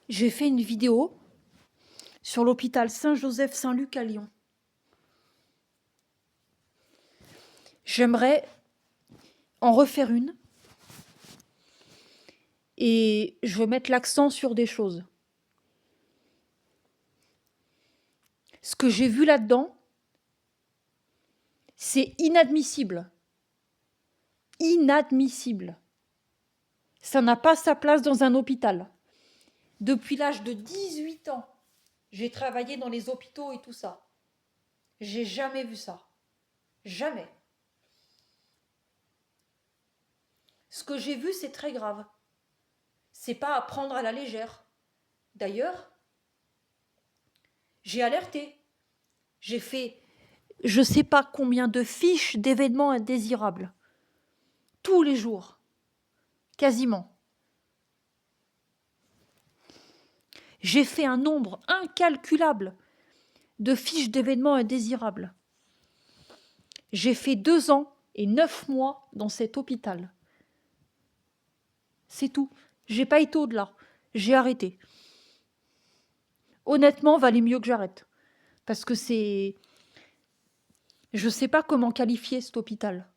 J'ai fait une vidéo sur l'hôpital Saint-Joseph-Saint-Luc à Lyon. J'aimerais en refaire une et je veux mettre l'accent sur des choses. Ce que j'ai vu là-dedans, c'est inadmissible. Inadmissible. Ça n'a pas sa place dans un hôpital. Depuis l'âge de 18 ans, j'ai travaillé dans les hôpitaux et tout ça. J'ai jamais vu ça. Jamais. Ce que j'ai vu, c'est très grave. C'est pas à prendre à la légère. D'ailleurs, j'ai alerté. J'ai fait je sais pas combien de fiches d'événements indésirables. Tous les jours. Quasiment. J'ai fait un nombre incalculable de fiches d'événements indésirables. J'ai fait 2 ans et 9 mois dans cet hôpital. C'est tout. J'ai pas été au-delà. J'ai arrêté. Honnêtement, valait mieux que j'arrête. Parce que c'est. Je sais pas comment qualifier cet hôpital.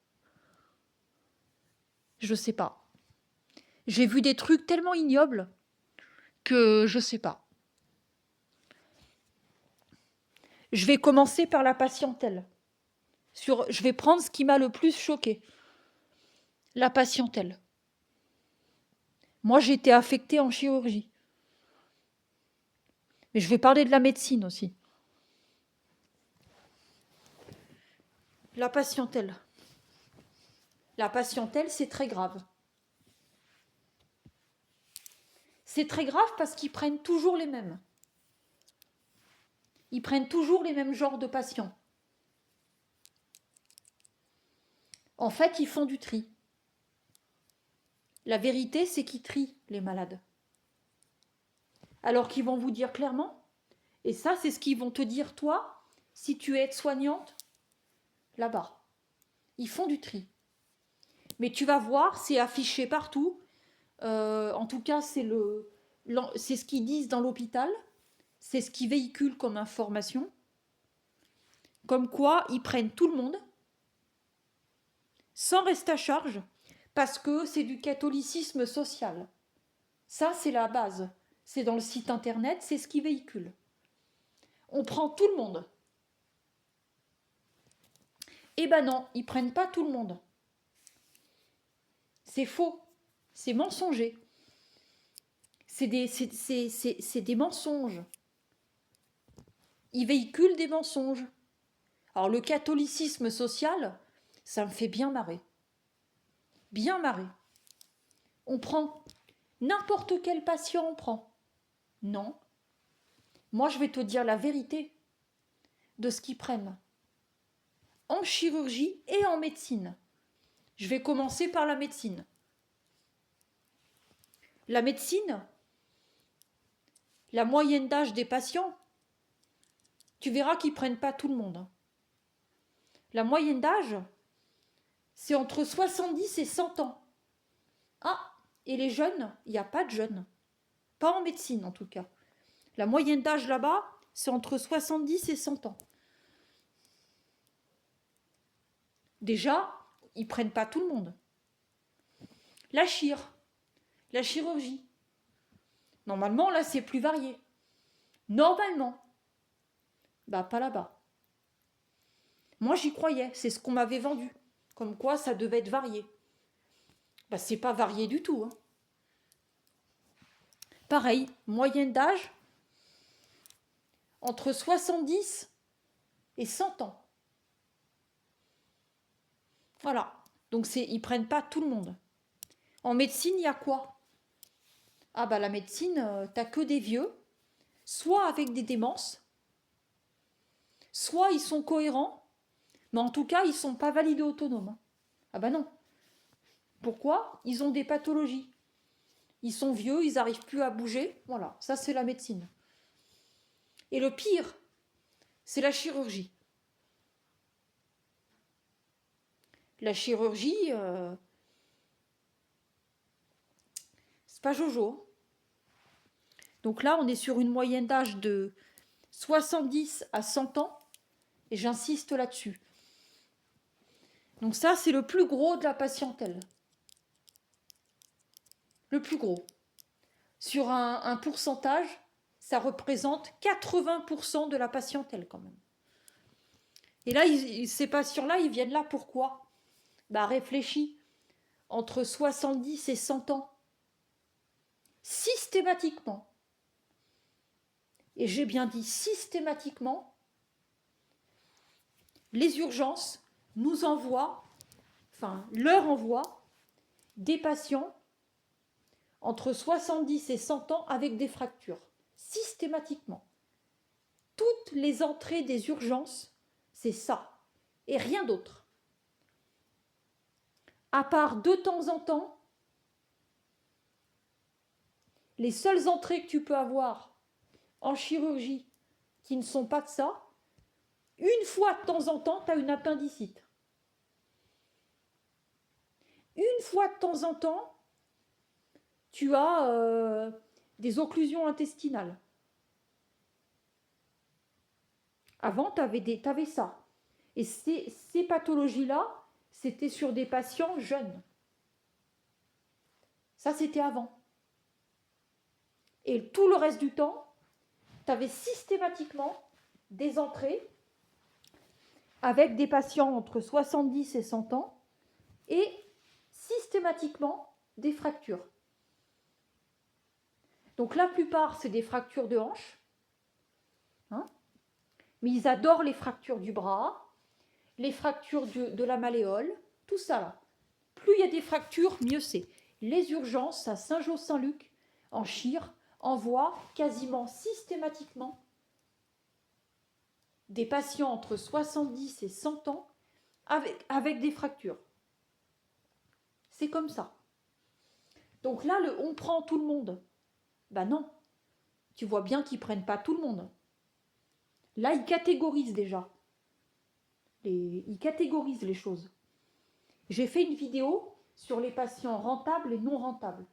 Je sais pas. J'ai vu des trucs tellement ignobles que je sais pas. Je vais commencer par la patientèle. Je vais prendre ce qui m'a le plus choqué. La patientèle. Moi, j'ai été affectée en chirurgie. Mais je vais parler de la médecine aussi. La patientèle. La patientèle, c'est très grave. C'est très grave parce qu'ils prennent toujours les mêmes. Ils prennent toujours les mêmes genres de patients. En fait, ils font du tri. La vérité, c'est qu'ils trient les malades. Alors qu'ils vont vous dire clairement, et ça, c'est ce qu'ils vont te dire toi, si tu es aide-soignante, là-bas. Ils font du tri. Mais tu vas voir, c'est affiché partout. En tout cas, c'est ce qu'ils disent dans l'hôpital. C'est ce qu'ils véhiculent comme information. Comme quoi, ils prennent tout le monde, sans reste à charge, parce que c'est du catholicisme social. Ça, c'est la base. C'est dans le site internet, c'est ce qu'ils véhiculent. On prend tout le monde. Eh ben non, ils prennent pas tout le monde. C'est faux. C'est mensonger. C'est des mensonges. Ils véhiculent des mensonges. Alors le catholicisme social, ça me fait bien marrer. Bien marrer. On prend n'importe quel patient, on prend. Non. Moi, je vais te dire la vérité de ce qu'ils prennent. En chirurgie et en médecine. Je vais commencer par la médecine. La médecine, la moyenne d'âge des patients, tu verras qu'ils ne prennent pas tout le monde. La moyenne d'âge, c'est entre 70 et 100 ans. Ah, et les jeunes, il n'y a pas de jeunes. Pas en médecine en tout cas. La moyenne d'âge là-bas, c'est entre 70 et 100 ans. Déjà, ils ne prennent pas tout le monde. La chirurgie. Normalement, là, c'est plus varié. Normalement. Bah, pas là-bas. Moi, j'y croyais. C'est ce qu'on m'avait vendu. Comme quoi, ça devait être varié. Bah, c'est pas varié du tout. Hein. Pareil, moyenne d'âge, entre 70 et 100 ans. Voilà. Donc, ils prennent pas tout le monde. En médecine, il y a quoi? Ah bah la médecine, t'as que des vieux, soit avec des démences, soit ils sont cohérents, mais en tout cas, ils sont pas validés autonomes. Ah bah non. Pourquoi? Ils ont des pathologies. Ils sont vieux, ils n'arrivent plus à bouger. Voilà, ça c'est la médecine. Et le pire, c'est la chirurgie. La chirurgie, c'est pas Jojo. Donc là, on est sur une moyenne d'âge de 70 à 100 ans, et j'insiste là-dessus. Donc ça, c'est le plus gros de la patientèle. Le plus gros. Sur un pourcentage, ça représente 80% de la patientèle quand même. Et là, ces patients-là, ils viennent là pourquoi? Réfléchis. Entre 70 et 100 ans. Systématiquement. Et j'ai bien dit systématiquement, les urgences nous envoient, leur envoient des patients entre 70 et 100 ans avec des fractures. Systématiquement. Toutes les entrées des urgences, c'est ça. Et rien d'autre. À part de temps en temps, les seules entrées que tu peux avoir en chirurgie qui ne sont pas de ça, une fois de temps en temps, tu as une appendicite. Une fois de temps en temps, tu as des occlusions intestinales. Avant, tu avais ça. Et ces pathologies-là, c'était sur des patients jeunes. Ça, c'était avant. Et tout le reste du temps, tu avais systématiquement des entrées avec des patients entre 70 et 100 ans et systématiquement des fractures. Donc la plupart, c'est des fractures de hanche. Mais ils adorent les fractures du bras, les fractures de la malléole, tout ça là. Plus il y a des fractures, mieux c'est. Les urgences à Saint-Jean-Saint-Luc, en chir, envoient quasiment systématiquement des patients entre 70 et 100 ans avec des fractures. C'est comme ça. Donc là, on prend tout le monde. Non. Tu vois bien qu'ils ne prennent pas tout le monde. Là, ils catégorisent déjà. Ils catégorisent les choses. J'ai fait une vidéo sur les patients rentables et non rentables.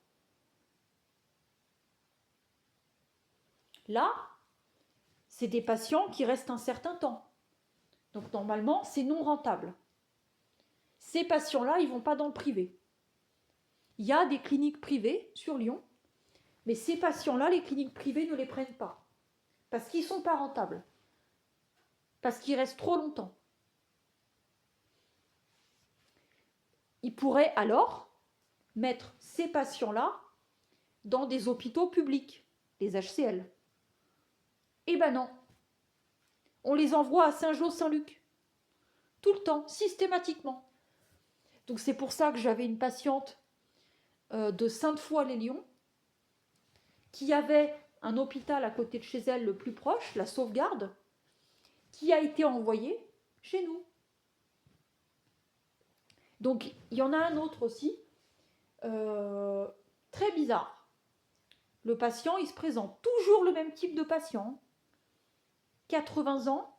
Là, c'est des patients qui restent un certain temps. Donc normalement, c'est non rentable. Ces patients-là, ils ne vont pas dans le privé. Il y a des cliniques privées sur Lyon, mais ces patients-là, les cliniques privées ne les prennent pas. Parce qu'ils ne sont pas rentables. Parce qu'ils restent trop longtemps. Ils pourraient alors mettre ces patients-là dans des hôpitaux publics, les HCL. Eh ben non. On les envoie à Saint-Jean-Saint-Luc. Tout le temps, systématiquement. Donc c'est pour ça que j'avais une patiente de Sainte-Foy-les-Lyons qui avait un hôpital à côté de chez elle le plus proche, la Sauvegarde, qui a été envoyée chez nous. Donc il y en a un autre aussi, très bizarre. Le patient, il se présente toujours le même type de patient, 80 ans,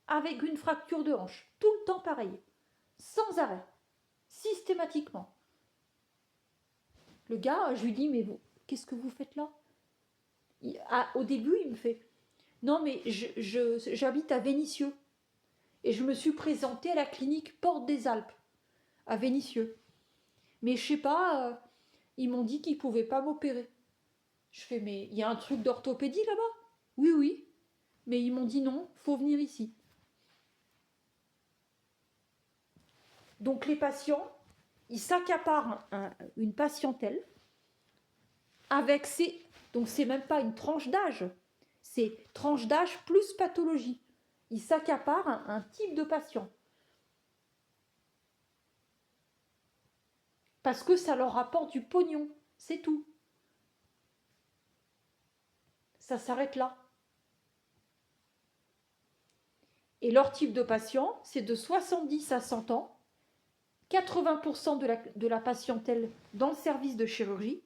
avec une fracture de hanche, tout le temps pareil, sans arrêt, systématiquement. Le gars, je lui dis, mais vous, qu'est-ce que vous faites là? Au début, il me fait, non mais j'habite à Vénissieux et je me suis présentée à la clinique Porte des Alpes, à Vénissieux. Mais je sais pas, ils m'ont dit qu'ils ne pouvaient pas m'opérer. Je fais, mais il y a un truc d'orthopédie là-bas? Oui, oui. Mais ils m'ont dit non, il faut venir ici. Donc les patients, ils s'accaparent une patientèle avec ces... Donc c'est même pas une tranche d'âge, c'est tranche d'âge plus pathologie. Ils s'accaparent un type de patient. Parce que ça leur apporte du pognon, c'est tout. Ça s'arrête là. Et leur type de patient, c'est de 70 à 100 ans, 80% de la patientèle dans le service de chirurgie,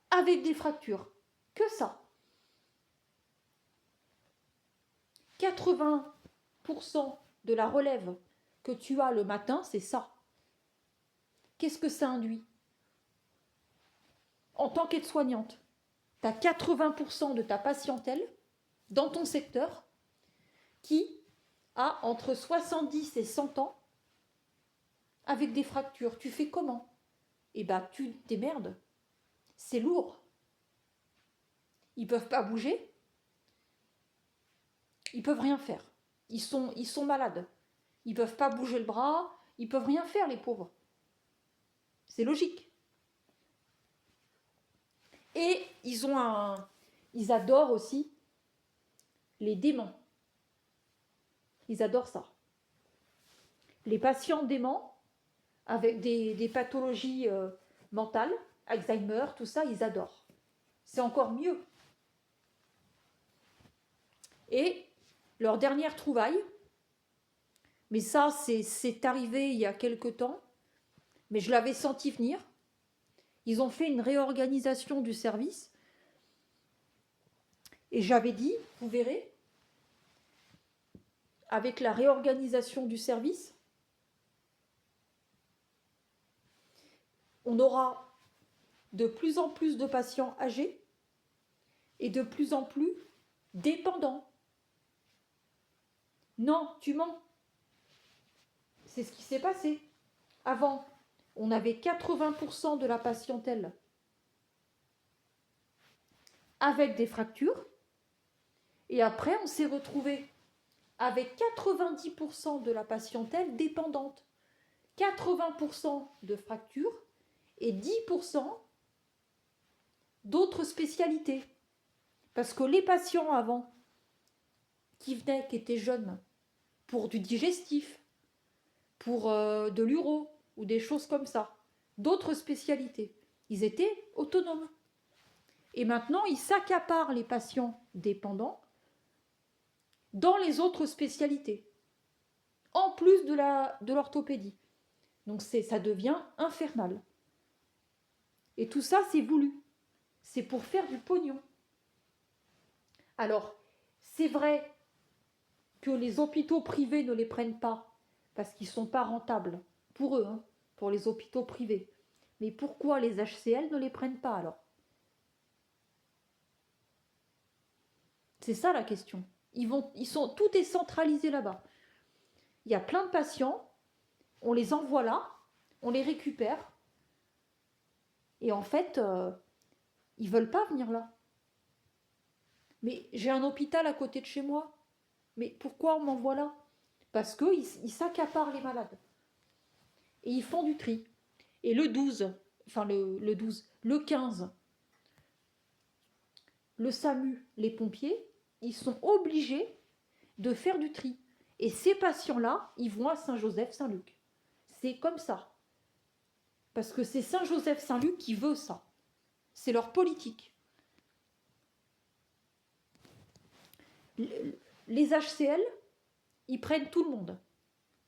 avec des fractures. Que ça. 80% de la relève que tu as le matin, c'est ça. Qu'est-ce que ça induit? En tant qu'aide-soignante, tu as 80% de ta patientèle dans ton secteur qui a entre 70 et 100 ans avec des fractures. Tu fais comment? Eh bien, tu te démerdes. C'est lourd. Ils ne peuvent pas bouger. Ils ne peuvent rien faire. Ils sont malades. Ils ne peuvent pas bouger le bras. Ils ne peuvent rien faire, les pauvres. C'est logique. Et ils adorent aussi les déments. Ils adorent ça. Les patients déments, avec des pathologies mentales, Alzheimer, tout ça, ils adorent. C'est encore mieux. Et leur dernière trouvaille, mais ça, c'est arrivé il y a quelque temps, mais je l'avais senti venir. Ils ont fait une réorganisation du service. Et j'avais dit, vous verrez, avec la réorganisation du service, on aura de plus en plus de patients âgés et de plus en plus dépendants. Non, tu mens. C'est ce qui s'est passé. Avant, on avait 80% de la patientèle avec des fractures. Et après, on s'est retrouvé avec 90% de la patientèle dépendante. 80% de fractures et 10% d'autres spécialités. Parce que les patients avant, qui venaient, qui étaient jeunes, pour du digestif, pour de l'uro ou des choses comme ça, d'autres spécialités, ils étaient autonomes. Et maintenant, ils s'accaparent les patients dépendants dans les autres spécialités, en plus de l'orthopédie. Donc ça devient infernal. Et tout ça, c'est voulu. C'est pour faire du pognon. Alors, c'est vrai que les hôpitaux privés ne les prennent pas, parce qu'ils ne sont pas rentables, pour eux, pour les hôpitaux privés. Mais pourquoi les HCL ne les prennent pas alors? C'est ça la question. Tout est centralisé là-bas. Il y a plein de patients, on les envoie là, on les récupère, et en fait, ils ne veulent pas venir là. Mais j'ai un hôpital à côté de chez moi. Mais pourquoi on m'envoie là? Parce qu'ils s'accaparent les malades. Et ils font du tri. Et le 12, le 15, le SAMU, les pompiers, ils sont obligés de faire du tri. Et ces patients-là, ils vont à Saint-Joseph-Saint-Luc. C'est comme ça. Parce que c'est Saint-Joseph-Saint-Luc qui veut ça. C'est leur politique. Les HCL, ils prennent tout le monde.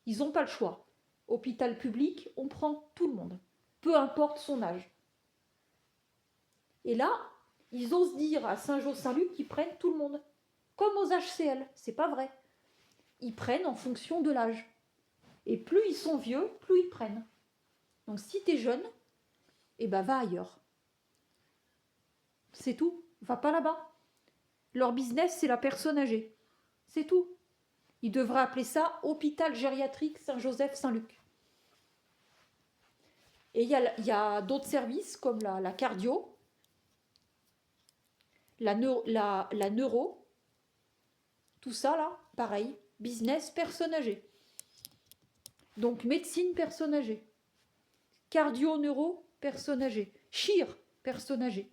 Ils n'ont pas le choix. Hôpital public, on prend tout le monde. Peu importe son âge. Et là, ils osent dire à Saint-Jean-Saint-Luc qu'ils prennent tout le monde. Comme aux HCL, c'est pas vrai. Ils prennent en fonction de l'âge. Et plus ils sont vieux, plus ils prennent. Donc si tu es jeune, eh ben va ailleurs. C'est tout. Va pas là-bas. Leur business, c'est la personne âgée. C'est tout. Ils devraient appeler ça hôpital gériatrique Saint-Joseph-Saint-Luc. Et il y a d'autres services comme la cardio, la neuro, tout ça là, pareil, business personne âgée. Donc médecine personne âgée, cardio, neuro, personne âgée, chir, personne âgée.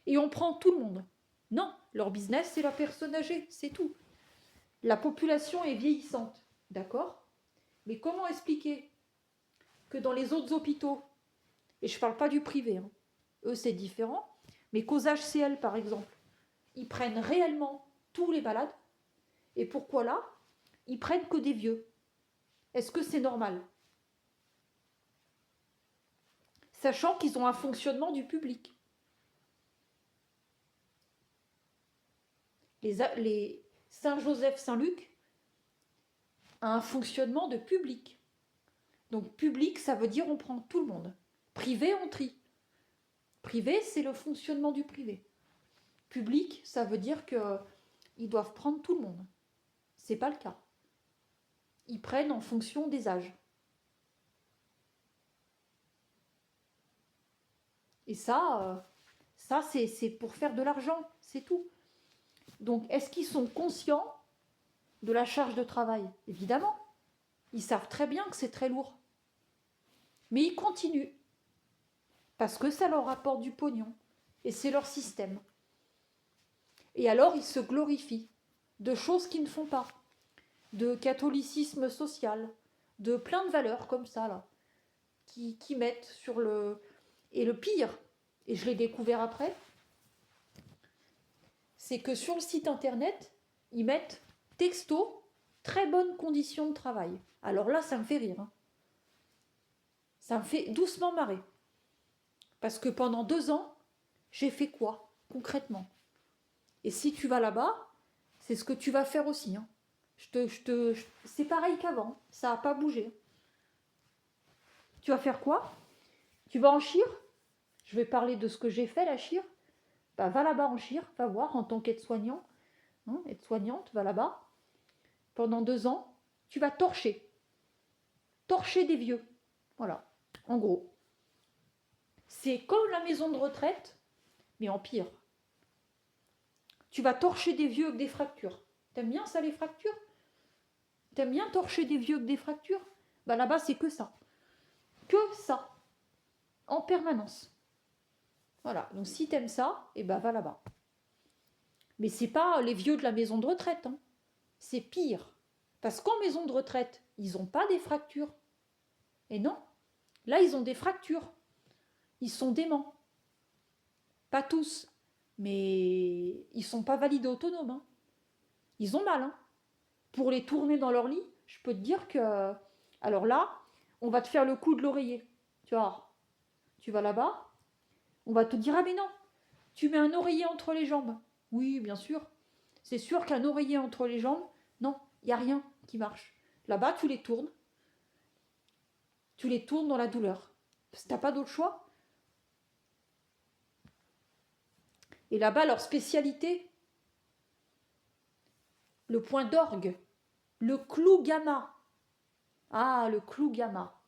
Et on prend tout le monde. Non, leur business c'est la personne âgée, c'est tout. La population est vieillissante, d'accord? Mais comment expliquer que dans les autres hôpitaux, et je ne parle pas du privé, eux c'est différent, mais qu'aux HCL par exemple, ils prennent réellement tous les malades, et pourquoi là, ils prennent que des vieux? Est-ce que c'est normal? Sachant qu'ils ont un fonctionnement du public. Les Saint-Joseph-Saint-Luc a un fonctionnement de public. Donc public, ça veut dire on prend tout le monde. Privé, on trie. Privé, c'est le fonctionnement du privé. Public, ça veut dire qu'ils doivent prendre tout le monde. C'est pas le cas. Ils prennent en fonction des âges. Et ça c'est pour faire de l'argent, c'est tout. Donc, est-ce qu'ils sont conscients de la charge de travail? Évidemment. Ils savent très bien que c'est très lourd. Mais ils continuent. Parce que ça leur rapporte du pognon. Et c'est leur système. Et alors, ils se glorifient de choses qu'ils ne font pas. De catholicisme social. De plein de valeurs comme ça, là. Qui mettent sur le... Et le pire, et je l'ai découvert après, c'est que sur le site internet, ils mettent texto, très bonnes conditions de travail. Alors là, ça me fait rire. Hein. Ça me fait doucement marrer. Parce que pendant 2 ans, j'ai fait quoi, concrètement? Et si tu vas là-bas, c'est ce que tu vas faire aussi. Hein. C'est pareil qu'avant, ça n'a pas bougé. Tu vas faire quoi? Tu vas en chire? Je vais parler de ce que j'ai fait, la chire. Bah, va là-bas en chire, va voir en tant qu'aide-soignant. Hein, aide-soignante, va là-bas. Pendant 2 ans, tu vas torcher. Torcher des vieux. Voilà, en gros. C'est comme la maison de retraite, mais en pire. Tu vas torcher des vieux avec des fractures. T'aimes bien ça, les fractures? T'aimes bien torcher des vieux avec des fractures? Bah là-bas, c'est que ça. Que ça. En permanence. Voilà, donc si t'aimes ça, et ben va là-bas. Mais c'est pas les vieux de la maison de retraite. Hein. C'est pire. Parce qu'en maison de retraite, ils n'ont pas des fractures. Et non, là, ils ont des fractures. Ils sont déments. Pas tous, mais ils sont pas validés autonomes. Hein. Ils ont mal. Hein. Pour les tourner dans leur lit, je peux te dire que... Alors là, on va te faire le coup de l'oreiller. Tu vois, tu vas là-bas, on va te dire, ah mais non, tu mets un oreiller entre les jambes. Oui, bien sûr. C'est sûr qu'un oreiller entre les jambes, non, il n'y a rien qui marche. Là-bas, tu les tournes. Tu les tournes dans la douleur. Tu n'as pas d'autre choix. Et là-bas, leur spécialité, le point d'orgue, le clou gamma. Ah, le clou gamma.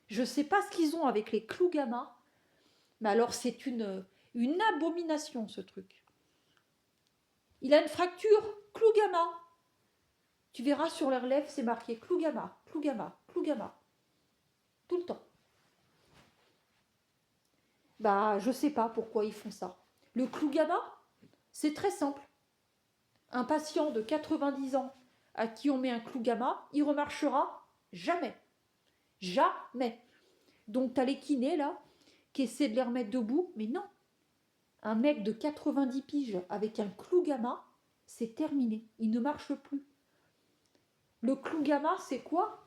Je ne sais pas ce qu'ils ont avec les clous gamma, mais alors c'est une abomination, ce truc. Il a une fracture, clou gamma. Tu verras sur leurs lèvres, c'est marqué clou gamma, clou gamma, clou gamma. Tout le temps. Bah, je sais pas pourquoi ils font ça. Le clou gamma, c'est très simple. Un patient de 90 ans à qui on met un clou gamma, il remarchera jamais. Jamais. Donc, t'as les kinés, là, qui essaient de les remettre debout, mais non. Un mec de 90 piges avec un clou gamma, c'est terminé. Il ne marche plus. Le clou gamma, c'est quoi?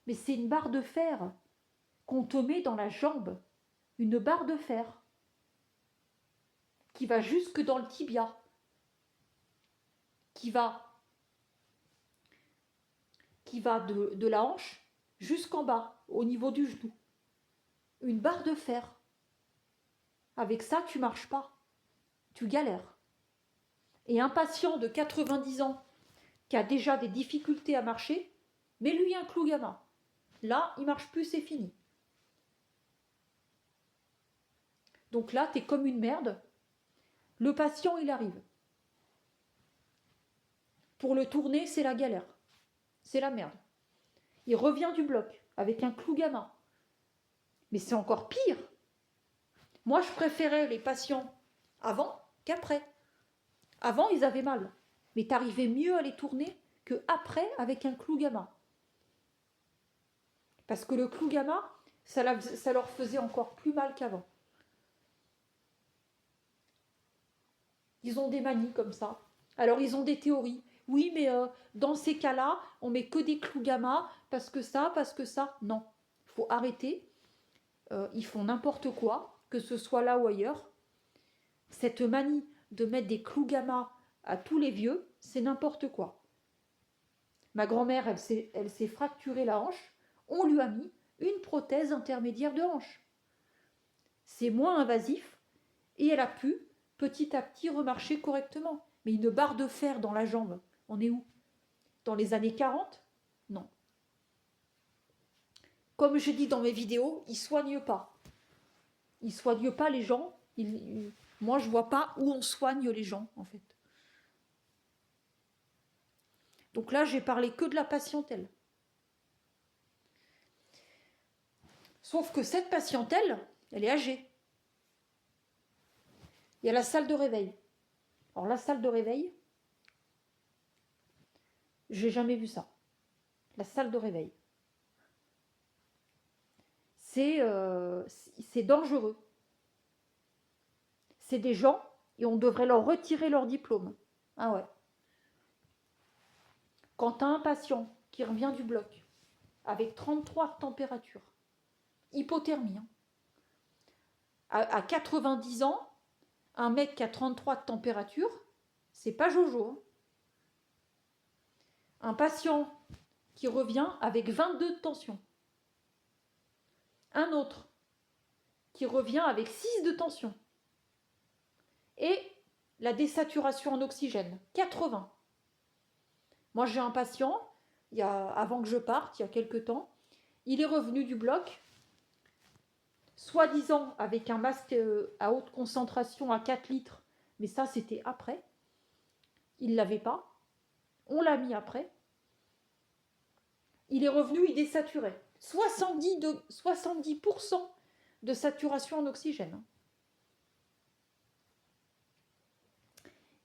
Mais c'est une barre de fer qu'on te met dans la jambe. Une barre de fer qui va jusque dans le tibia, qui va de la hanche jusqu'en bas, au niveau du genou. Une barre de fer. Avec ça, tu marches pas. Tu galères. Et un patient de 90 ans qui a déjà des difficultés à marcher, mets-lui un clou gamma. Là, il marche plus, c'est fini. Donc là, tu es comme une merde. Le patient, il arrive. Pour le tourner, c'est la galère. C'est la merde. Il revient du bloc avec un clou gamma. Mais c'est encore pire. Moi, je préférais les patients avant qu'après. Avant, ils avaient mal. Mais t'arrivais mieux à les tourner qu'après avec un clou gamma. Parce que le clou gamma, ça leur faisait encore plus mal qu'avant. Ils ont des manies comme ça. Alors, ils ont des théories. Oui, mais dans ces cas-là, on met que des clous gamma, parce que ça. Non, il faut arrêter. Ils font n'importe quoi, que ce soit là ou ailleurs. Cette manie de mettre des clous gamma à tous les vieux, c'est n'importe quoi. Ma grand-mère, elle s'est fracturée la hanche. On lui a mis une prothèse intermédiaire de hanche. C'est moins invasif, Et elle a pu, petit à petit, remarcher correctement. Mais une barre de fer dans la jambe, on est où? Dans les années 40? Non. Comme je dis dans mes vidéos, ils ne soignent pas. Ils ne soignent pas les gens. Moi, je ne vois pas où on soigne les gens, en fait. Donc là, j'ai parlé que de la patientèle. Sauf que cette patientèle, elle est âgée. Il y a la salle de réveil. Alors la salle de réveil, j'ai jamais vu ça. La salle de réveil. C'est dangereux. C'est des gens et on devrait leur retirer leur diplôme. Ah ouais. Quand tu as un patient qui revient du bloc avec 33 de température, hypothermie, hein, à 90 ans, un mec qui a 33 de température, c'est pas Jojo. Hein. Un patient qui revient avec 22 de tension. Un autre qui revient avec 6 de tension. Et la désaturation en oxygène, 80. Moi, j'ai un patient, avant que je parte, il y a quelques temps, il est revenu du bloc, soi-disant avec un masque à haute concentration à 4 litres, mais ça, c'était après. Il ne l'avait pas. On l'a mis après. Il est revenu, il désaturait. 70% de saturation en oxygène.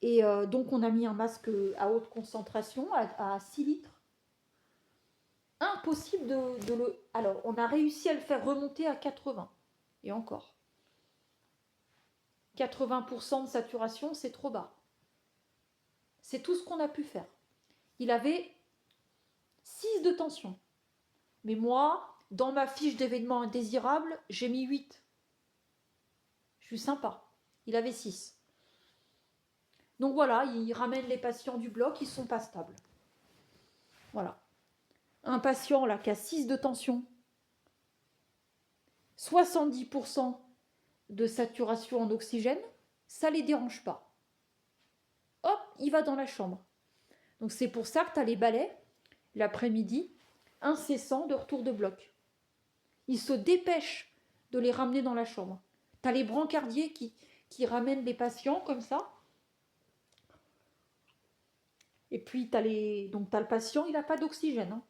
Et donc, on a mis un masque à haute concentration, à 6 litres. Impossible de le... Alors, on a réussi à le faire remonter à 80. Et encore. 80% de saturation, c'est trop bas. C'est tout ce qu'on a pu faire. Il avait 6 de tension. Mais moi, dans ma fiche d'événements indésirables, j'ai mis 8. Je suis sympa. Il avait 6. Donc voilà, il ramène les patients du bloc, ils ne sont pas stables. Voilà. Un patient là qui a 6 de tension, 70% de saturation en oxygène, ça ne les dérange pas. Hop, il va dans la chambre. Donc c'est pour ça que tu as les balais, l'après-midi, incessants de retour de bloc. Ils se dépêchent de les ramener dans la chambre. Tu as les brancardiers qui ramènent les patients comme ça. Et puis, tu as le patient, il n'a pas d'oxygène. Hein.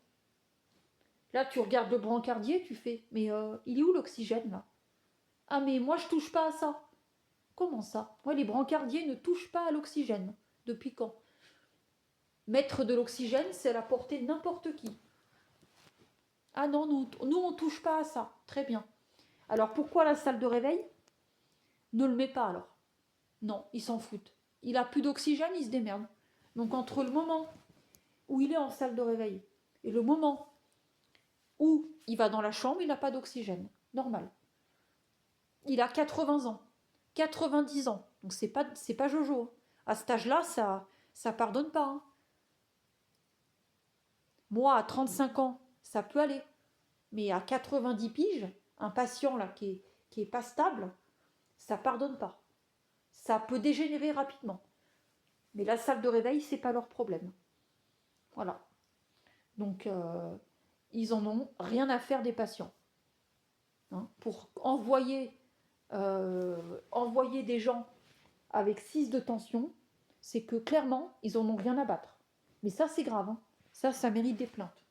Là, tu regardes le brancardier, tu fais, mais il est où l'oxygène là? Ah, mais moi, je touche pas à ça. Comment ça? Moi, les brancardiers ne touchent pas à l'oxygène. Depuis quand? Mettre de l'oxygène, c'est à la portée de n'importe qui. Ah non, nous on ne touche pas à ça. Très bien. Alors, pourquoi la salle de réveil? Ne le met pas alors. Non, ils s'en foutent. Il a plus d'oxygène, il se démerde. Donc, entre le moment où il est en salle de réveil et le moment où il va dans la chambre, il n'a pas d'oxygène. Normal. Il a 80 ans, 90 ans. Donc c'est pas Jojo. À cet âge-là, ça pardonne pas. Hein. Moi, à 35 ans, ça peut aller. Mais à 90 piges, un patient là qui est pas stable, ça pardonne pas. Ça peut dégénérer rapidement. Mais la salle de réveil, c'est pas leur problème. Voilà. Donc, ils en ont rien à faire des patients. Hein, pour envoyer des gens avec 6 de tension, c'est que clairement, ils en ont rien à battre. Mais ça, c'est grave. Hein. Ça mérite des plaintes.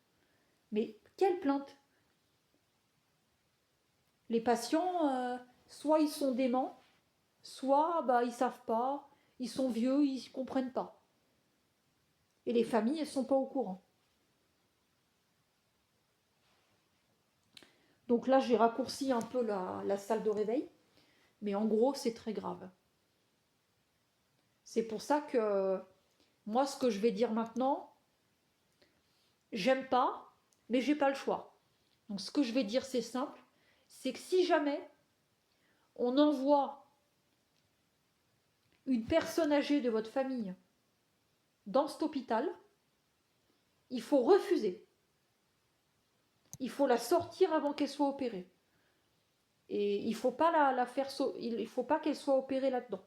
Mais quelle plainte? Les patients, soit ils sont déments, soit ils savent pas, ils sont vieux, ils comprennent pas. Et les familles, elles sont pas au courant. Donc là, j'ai raccourci un peu la salle de réveil. Mais en gros, c'est très grave. C'est pour ça que moi, ce que je vais dire maintenant, j'aime pas, mais j'ai pas le choix. Donc ce que je vais dire, c'est simple, c'est que si jamais on envoie une personne âgée de votre famille dans cet hôpital, il faut refuser. Il faut la sortir avant qu'elle soit opérée. Et il ne faut pas la faire, il faut pas qu'elle soit opérée là-dedans.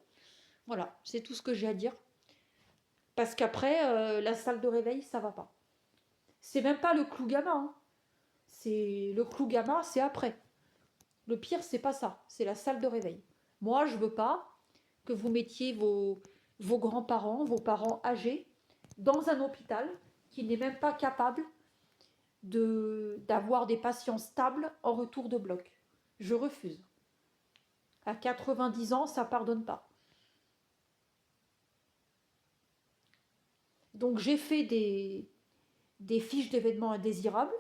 Voilà, c'est tout ce que j'ai à dire. Parce qu'après, la salle de réveil, ça va pas. C'est même pas le clou gamma. Hein. C'est le clou gamma, c'est après. Le pire, c'est pas ça. C'est la salle de réveil. Moi, je veux pas que vous mettiez vos grands-parents, vos parents âgés, dans un hôpital qui n'est même pas capable d'avoir des patients stables en retour de bloc. Je refuse. À 90 ans, ça pardonne pas. Donc j'ai fait des fiches d'événements indésirables.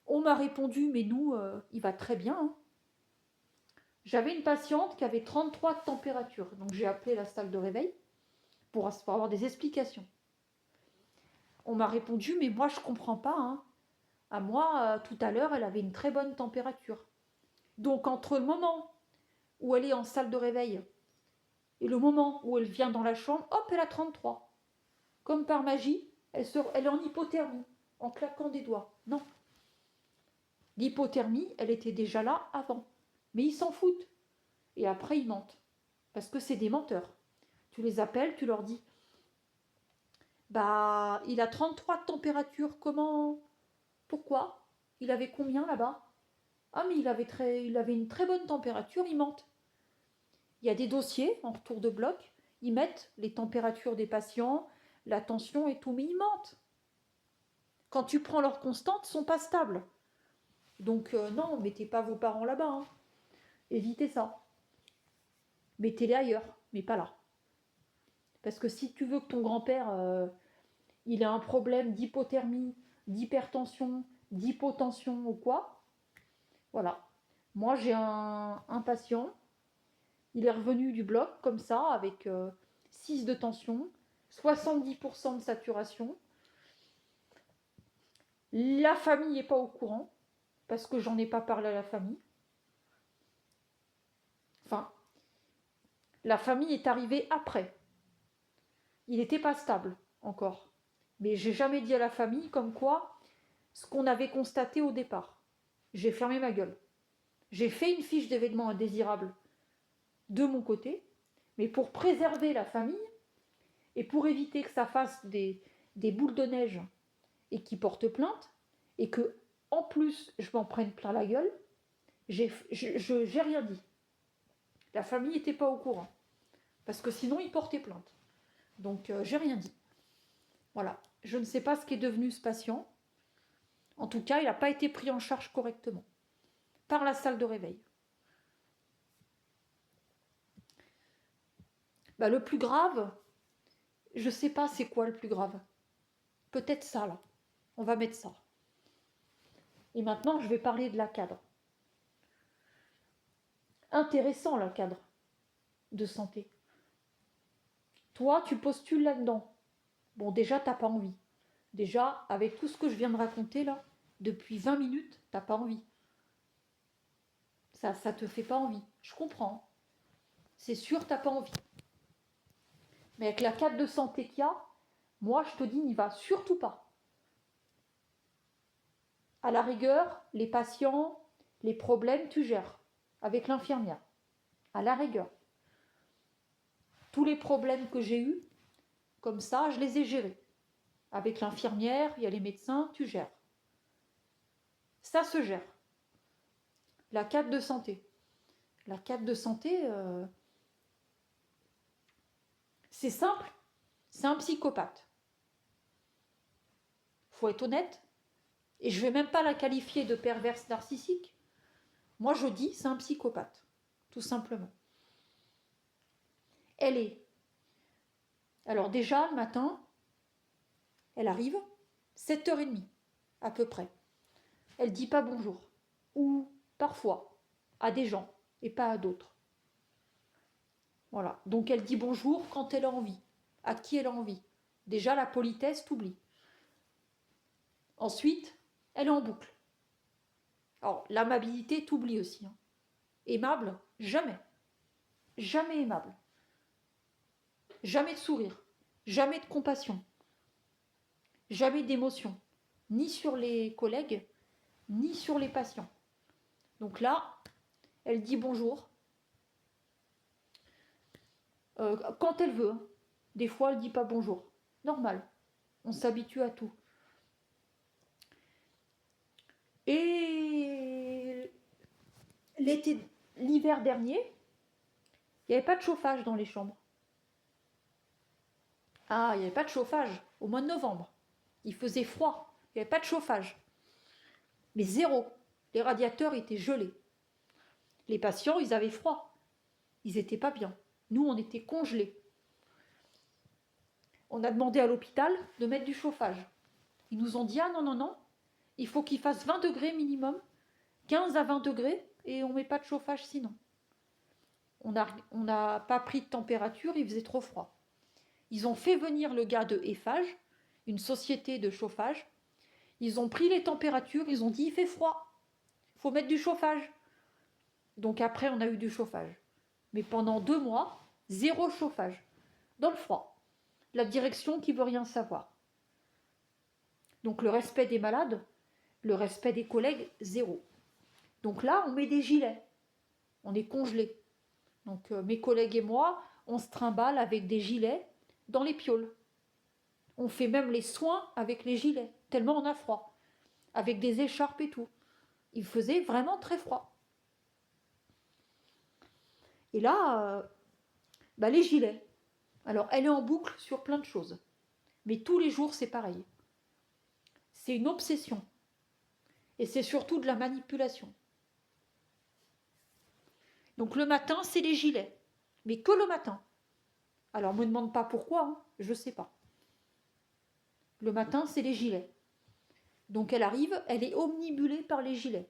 On m'a répondu, mais nous, il va très bien. Hein. J'avais une patiente qui avait 33 de température. Donc j'ai appelé la salle de réveil pour avoir des explications. On m'a répondu, mais moi je comprends pas. Hein. À moi, tout à l'heure, elle avait une très bonne température. Donc entre le moment où elle est en salle de réveil et le moment où elle vient dans la chambre, hop, elle a 33. Comme par magie, elle est en hypothermie, en claquant des doigts. Non. L'hypothermie, elle était déjà là avant. Mais ils s'en foutent. Et après, ils mentent. Parce que c'est des menteurs. Tu les appelles, tu leur dis, bah, il a 33 de température, comment? Pourquoi? Il avait combien là-bas? Ah, mais il avait une très bonne température, ils mentent. Il y a des dossiers en retour de bloc, ils mettent les températures des patients, la tension et tout, mais ils mentent. Quand tu prends leurs constantes, ils ne sont pas stables. Donc non, mettez pas vos parents là-bas. Hein. Évitez ça. Mettez-les ailleurs, mais pas là. Parce que si tu veux que ton grand-père il a un problème d'hypothermie, d'hypertension, d'hypotension ou quoi, voilà. Moi, j'ai un patient, il est revenu du bloc comme ça, avec 6 de tension, 70% de saturation. La famille n'est pas au courant, parce que j'en ai pas parlé à la famille. Enfin, la famille est arrivée après. Il n'était pas stable encore. Mais j'ai jamais dit à la famille comme quoi ce qu'on avait constaté au départ. J'ai fermé ma gueule. J'ai fait une fiche d'événements indésirables de mon côté, mais pour préserver la famille et pour éviter que ça fasse des boules de neige et qu'ils portent plainte et que en plus je m'en prenne plein la gueule, j'ai rien dit. La famille n'était pas au courant parce que sinon ils portaient plainte. Donc j'ai rien dit. Voilà. Je ne sais pas ce qu'est devenu ce patient. En tout cas, il n'a pas été pris en charge correctement par la salle de réveil. Bah, le plus grave, je ne sais pas c'est quoi le plus grave. Peut-être ça, là. On va mettre ça. Et maintenant, je vais parler de la cadre. Intéressant, la cadre de santé. Toi, tu postules là-dedans. Bon, déjà, t'as pas envie. Déjà, avec tout ce que je viens de raconter, là, depuis 20 minutes, t'as pas envie. Ça te fait pas envie. Je comprends. C'est sûr, t'as pas envie. Mais avec la cadre de santé qu'il y a, moi, je te dis, n'y va surtout pas. À la rigueur, les patients, les problèmes, tu gères avec l'infirmière. À la rigueur. Tous les problèmes que j'ai eus, comme ça, je les ai gérés. Avec l'infirmière, il y a les médecins, tu gères. Ça se gère. La cadre de santé. La cadre de santé, c'est simple. C'est un psychopathe. Faut être honnête. Et je ne vais même pas la qualifier de perverse narcissique. Moi, je dis, c'est un psychopathe. Tout simplement. Elle est. Alors déjà, le matin, elle arrive, 7h30, à peu près. Elle dit pas bonjour. Ou parfois, à des gens, et pas à d'autres. Voilà. Donc elle dit bonjour quand elle a envie. À qui elle a envie. Déjà, la politesse t'oublie. Ensuite, elle est en boucle. Alors, l'amabilité t'oublie aussi. Hein. Aimable, jamais. Jamais aimable. Jamais de sourire. Jamais de compassion. Jamais d'émotion. Ni sur les collègues, ni sur les patients. Donc là, Elle dit bonjour. Quand elle veut. Hein. Des fois, elle dit pas bonjour. Normal. On s'habitue à tout. Et l'hiver dernier, il n'y avait pas de chauffage dans les chambres. Ah, il n'y avait pas de chauffage au mois de novembre. Il faisait froid. Il n'y avait pas de chauffage. Mais zéro. Les radiateurs étaient gelés. Les patients, ils avaient froid. Ils n'étaient pas bien. Nous, on était congelés. On a demandé à l'hôpital de mettre du chauffage. Ils nous ont dit, ah non, non, non, il faut qu'il fasse 20 degrés minimum, 15 à 20 degrés, et on ne met pas de chauffage sinon. On n'a pas pris de température, il faisait trop froid. Ils ont fait venir le gars de Eiffage, une société de chauffage. Ils ont pris les températures, ils ont dit, il fait froid, il faut mettre du chauffage. Donc après, on a eu du chauffage. Mais pendant 2 mois, zéro chauffage, dans le froid. La direction qui veut rien savoir. Donc le respect des malades, le respect des collègues, zéro. Donc là, on met des gilets. On est congelés. Donc mes collègues et moi, on se trimballe avec des gilets dans les pioles. On fait même les soins avec les gilets, tellement on a froid. Avec des écharpes et tout. Il faisait vraiment très froid. Et là, les gilets. Alors, elle est en boucle sur plein de choses. Mais tous les jours, c'est pareil. C'est une obsession. Et c'est surtout de la manipulation. Donc le matin, c'est les gilets. Mais que le matin. Alors, ne me demande pas pourquoi, hein, je ne sais pas. Le matin, c'est les gilets. Donc elle arrive, elle est omnibulée par les gilets.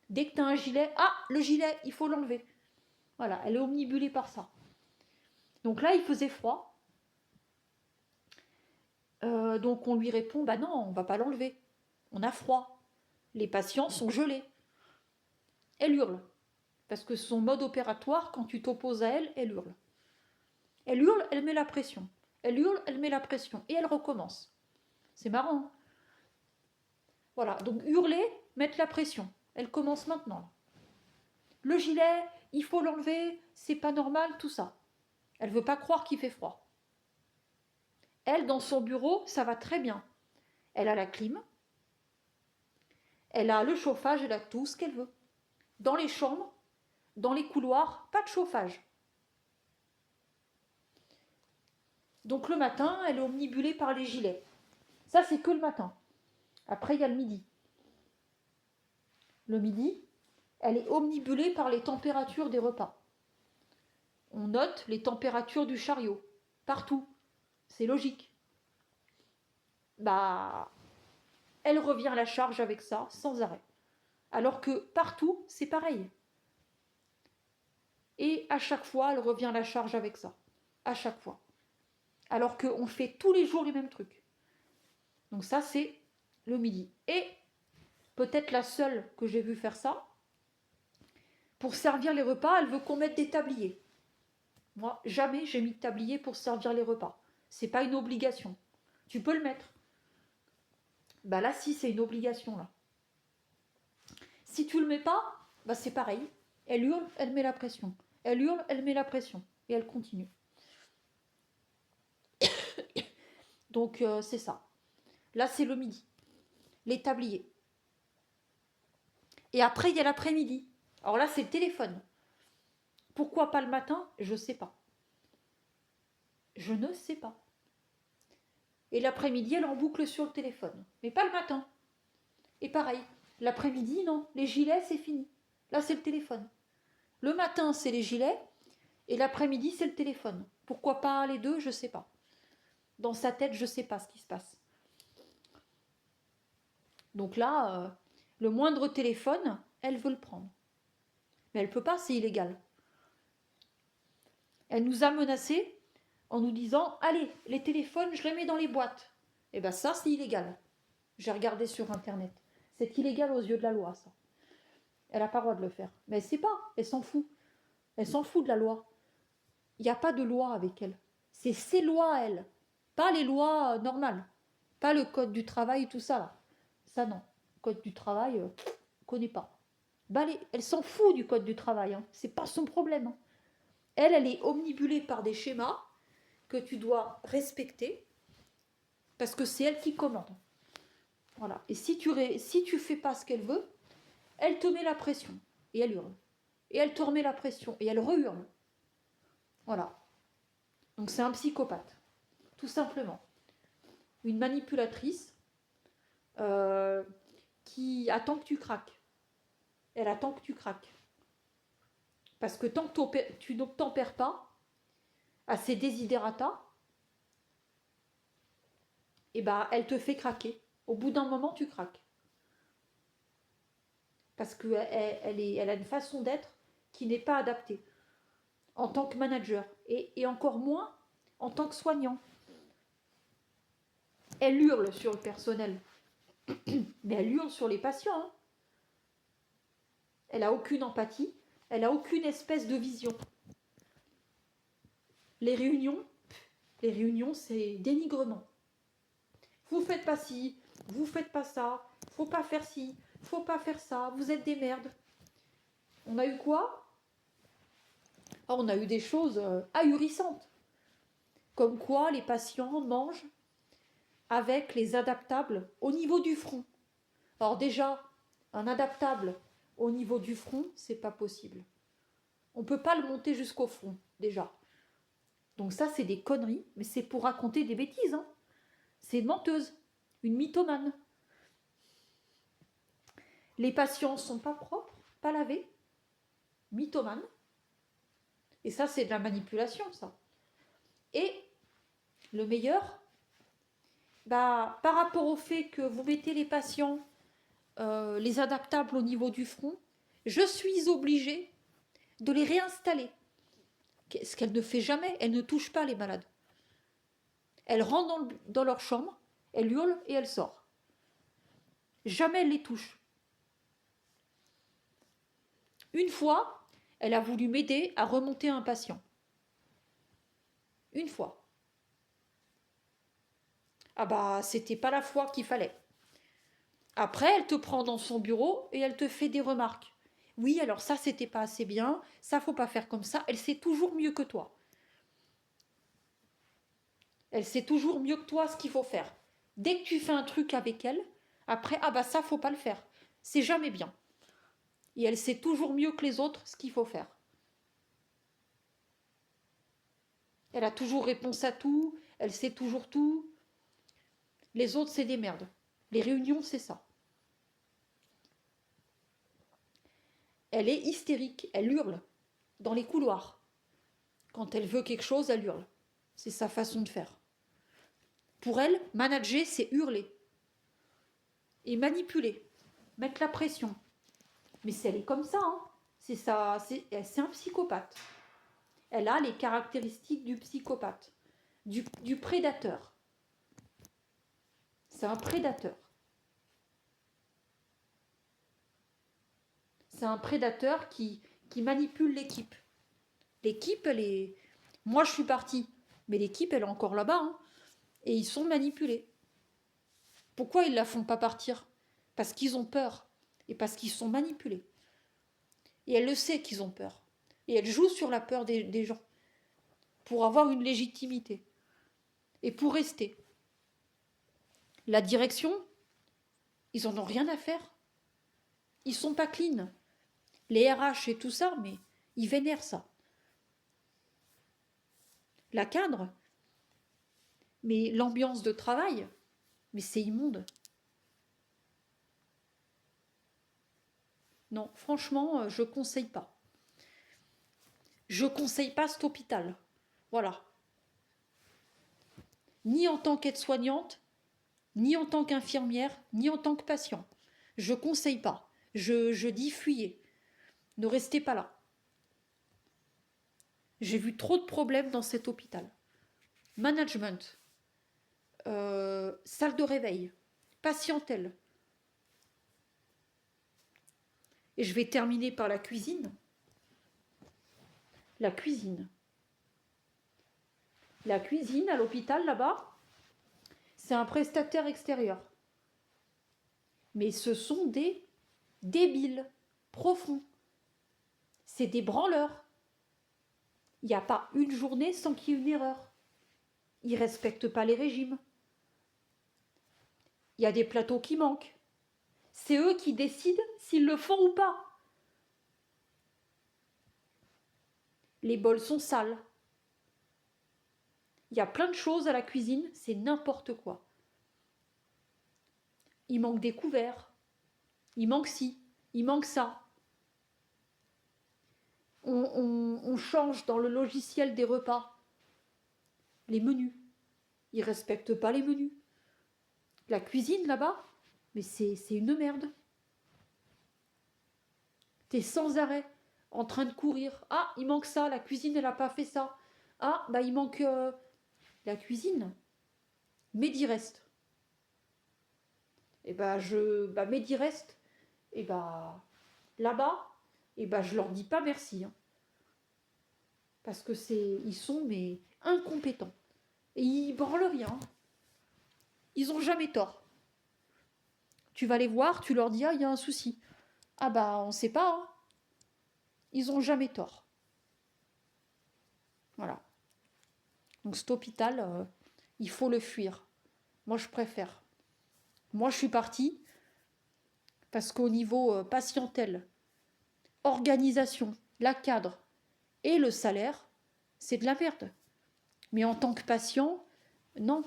Dès que tu as un gilet, ah, le gilet, il faut l'enlever. Voilà, elle est omnibulée par ça. Donc là, il faisait froid. Donc on lui répond, bah non, on va pas l'enlever. On a froid. Les patients sont gelés. Elle hurle. Parce que son mode opératoire, quand tu t'opposes à elle, elle hurle. Elle hurle, elle met la pression. Elle hurle, elle met la pression. Et elle recommence. C'est marrant. Hein. Voilà, donc hurler, mettre la pression. Elle commence maintenant. Le gilet, il faut l'enlever, c'est pas normal, tout ça. Elle veut pas croire qu'il fait froid. Elle, dans son bureau, ça va très bien. Elle a la clim, elle a le chauffage, elle a tout ce qu'elle veut. Dans les chambres, dans les couloirs, pas de chauffage. Donc le matin, elle est omnibulée par les gilets. Ça, c'est que le matin. Après, il y a le midi. Le midi, elle est omnibulée par les températures des repas. On note les températures du chariot, partout. C'est logique. Elle revient à la charge avec ça, sans arrêt. Alors que partout, c'est pareil. Et à chaque fois, elle revient à la charge avec ça. À chaque fois. Alors qu'on fait tous les jours les mêmes trucs. Donc ça, c'est le midi. Et peut-être la seule que j'ai vue faire ça, pour servir les repas, elle veut qu'on mette des tabliers. Moi, jamais j'ai mis de tablier pour servir les repas. C'est pas une obligation. Tu peux le mettre. Là, si, c'est une obligation, là. Si tu le mets pas, c'est pareil. Elle hurle, elle met la pression. Elle hurle, elle met la pression. Et elle continue. Donc, c'est ça. Là, c'est le midi. Les tabliers. Et après, il y a l'après-midi. Alors là, c'est le téléphone. Pourquoi pas le matin? Je ne sais pas. Je ne sais pas. Et l'après-midi, elle en boucle sur le téléphone. Mais pas le matin. Et pareil, l'après-midi, non. Les gilets, c'est fini. Là, c'est le téléphone. Le matin, c'est les gilets. Et l'après-midi, c'est le téléphone. Pourquoi pas les deux? Je ne sais pas. Dans sa tête, je ne sais pas ce qui se passe. Donc là, le moindre téléphone, elle veut le prendre. Mais elle ne peut pas, c'est illégal. Elle nous a menacés en nous disant « Allez, les téléphones, je les mets dans les boîtes. » Eh bien ça, c'est illégal. J'ai regardé sur Internet. C'est illégal aux yeux de la loi, ça. Elle n'a pas le droit de le faire. Mais elle ne sait pas, elle s'en fout. Elle s'en fout de la loi. Il n'y a pas de loi avec elle. C'est ses lois à elle. Pas les lois normales. Pas le code du travail, tout ça. Là. Ça, non. Le code du travail, on ne connaît pas. Balai. Elle s'en fout du code du travail. Hein. C'est pas son problème. Hein. Elle est omnibulée par des schémas que tu dois respecter parce que c'est elle qui commande. Voilà. Et si tu fais pas ce qu'elle veut, elle te met la pression et elle hurle. Et elle te remet la pression et elle re-hurle. Voilà. Donc c'est un psychopathe, tout simplement. Une manipulatrice qui attend que tu craques. Elle attend que tu craques. Parce que tant que tu n'obtempères pas à ses desiderata, et ben, elle te fait craquer. Au bout d'un moment, tu craques. Parce qu'elle a une façon d'être qui n'est pas adaptée en tant que manager et encore moins en tant que soignant. Elle hurle sur le personnel, mais elle hurle sur les patients. Hein. Elle n'a aucune empathie, elle n'a aucune espèce de vision. Les réunions, c'est dénigrement. Vous faites pas ci, vous faites pas ça, faut pas faire ci, faut pas faire ça, vous êtes des merdes. On a eu quoi? On a eu des choses ahurissantes. Comme quoi les patients mangent avec les adaptables au niveau du front. Alors déjà, un adaptable au niveau du front, c'est pas possible. On peut pas le monter jusqu'au front, déjà. Donc ça, c'est des conneries, mais c'est pour raconter des bêtises. Hein. C'est une menteuse, une mythomane. Les patients sont pas propres, pas lavés, mythomane. Et ça, c'est de la manipulation, ça. Et le meilleur, par rapport au fait que vous mettez les patients, les adaptables au niveau du front, je suis obligée de les réinstaller. Ce qu'elle ne fait jamais, elle ne touche pas les malades. Elle rentre dans leur chambre, elle hurle et elle sort. Jamais elle les touche. Une fois, elle a voulu m'aider à remonter un patient. Une fois. C'était pas la fois qu'il fallait. Après, elle te prend dans son bureau et elle te fait des remarques. Oui, alors ça, c'était pas assez bien, ça, faut pas faire comme ça. Elle sait toujours mieux que toi. Elle sait toujours mieux que toi ce qu'il faut faire. Dès que tu fais un truc avec elle, après, ça, faut pas le faire. C'est jamais bien. Et elle sait toujours mieux que les autres ce qu'il faut faire. Elle a toujours réponse à tout, elle sait toujours tout. Les autres, c'est des merdes. Les réunions, c'est ça. Elle est hystérique, elle hurle dans les couloirs. Quand elle veut quelque chose, elle hurle. C'est sa façon de faire. Pour elle, manager, c'est hurler. Et manipuler. Mettre la pression. Mais elle est comme ça. Hein. C'est un psychopathe. Elle a les caractéristiques du psychopathe. Du prédateur. C'est un prédateur. C'est un prédateur qui manipule l'équipe. L'équipe, elle est... Moi, je suis partie. Mais l'équipe, elle est encore là-bas. Hein. Et ils sont manipulés. Pourquoi ils ne la font pas partir? Parce qu'ils ont peur. Et parce qu'ils sont manipulés. Et elle le sait qu'ils ont peur. Et elle joue sur la peur des gens. Pour avoir une légitimité. Et pour rester. La direction, ils en ont rien à faire. Ils sont pas clean. Les RH et tout ça, mais ils vénèrent ça. La cadre, mais l'ambiance de travail, mais c'est immonde. Non, franchement, je conseille pas. Je conseille pas cet hôpital. Voilà. Ni en tant qu'aide-soignante, ni en tant qu'infirmière, ni en tant que patient. Je conseille pas. Je dis fuyez. Ne restez pas là. J'ai vu trop de problèmes dans cet hôpital. Management, salle de réveil, patientèle. Et je vais terminer par la cuisine. La cuisine. La cuisine à l'hôpital là-bas, c'est un prestataire extérieur. Mais ce sont des débiles. profond. C'est des branleurs. Il n'y a pas une journée sans qu'il y ait une erreur. Ils ne respectent pas les régimes. Il y a des plateaux qui manquent. C'est eux qui décident s'ils le font ou pas. Les bols sont sales. Il y a plein de choses à la cuisine, c'est n'importe quoi. Il manque des couverts. Il manque ci, il manque ça. On change dans le logiciel des repas les menus. Ils ne respectent pas les menus. La cuisine là-bas, mais c'est une merde. T'es sans arrêt en train de courir. Ah, il manque ça, la cuisine, elle n'a pas fait ça. Ah, bah il manque la cuisine. Mehdi reste. Et bah Mehdi reste. Et bah là-bas, et bah je leur dis pas merci. Hein. Parce que ils sont mais incompétents. Et ils branlent rien. Ils ont jamais tort. Tu vas les voir, tu leur dis ah il y a un souci. Ah bah on sait pas. Hein. Ils ont jamais tort. Voilà. Donc cet hôpital, il faut le fuir. Moi je préfère. Moi je suis partie parce qu'au niveau patientèle, organisation, la cadre et le salaire, c'est de la merde. Mais en tant que patient, non.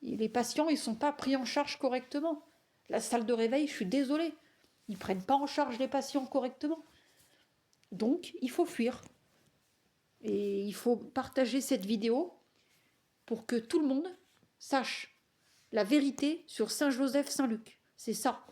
Les patients, ils ne sont pas pris en charge correctement. La salle de réveil, je suis désolée, ils ne prennent pas en charge les patients correctement. Donc, il faut fuir. Et il faut partager cette vidéo pour que tout le monde sache la vérité sur Saint-Joseph-Saint-Luc. C'est ça.